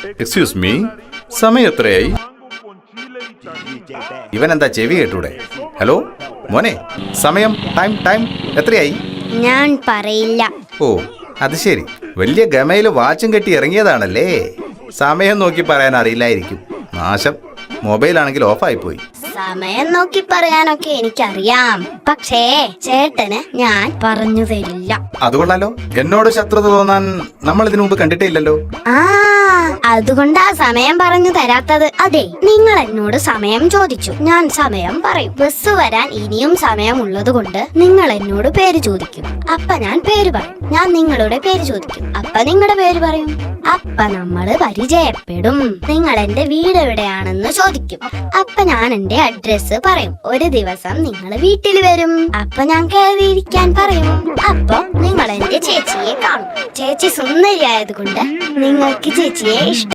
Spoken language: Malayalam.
എക്സ്ക്യൂസ് മീ, സമയം എത്രയായി? ഇവൻ എന്താ ചെവി കേട്ടൂടെ? ഹലോ മോനെ, സമയം ടൈം എത്രയായി? ഞാൻ പറയില്ല. ഓ അത് ശരി, വലിയ ഗമയില് വാച്ചും കെട്ടി ഇറങ്ങിയതാണല്ലേ. സമയം നോക്കി പറയാൻ അറിയില്ലായിരിക്കും. നാശം, മൊബൈലാണെങ്കിൽ ഓഫായി പോയി. സമയം നോക്കി പറയാനൊക്കെ എനിക്കറിയാം, പക്ഷേ ചേട്ടന് ഞാൻ പറഞ്ഞു തരില്ല. അതുകൊണ്ടല്ലോ എന്നോട് ശത്രുത തോന്നാൻ നമ്മൾ ഇതിനു മുമ്പ് കണ്ടിട്ടേ ഇല്ലല്ലോ. ആ അതുകൊണ്ടാ സമയം പറഞ്ഞു തരാത്തത്. അതെ, നിങ്ങൾ എന്നോട് സമയം ചോദിച്ചു, ഞാൻ സമയം പറയും. ബസ് വരാൻ ഇനിയും സമയം ഉള്ളത് കൊണ്ട് നിങ്ങൾ എന്നോട് പേര് ചോദിക്കും, അപ്പ ഞാൻ പേര് പറയും. ഞാൻ നിങ്ങളുടെ പേര് ചോദിക്കും, അപ്പ നിങ്ങളുടെ പേര് പറയും. അപ്പ നമ്മള് പരിചയപ്പെടും. നിങ്ങൾ എന്റെ വീട് എവിടെയാണെന്ന് ചോദിക്കും, അപ്പ ഞാൻ എന്റെ അഡ്രസ് പറയും. ഒരു ദിവസം നിങ്ങൾ വീട്ടിൽ വരും, അപ്പൊ ഞാൻ കയറിയിരിക്കാൻ പറയും. അപ്പൊ നിങ്ങൾ എന്റെ ചേച്ചിയെ കാണും. ചേച്ചി സുന്ദരിയായത് കൊണ്ട് നിങ്ങൾക്ക് ചേച്ചിയെ ഇഷ്ടം.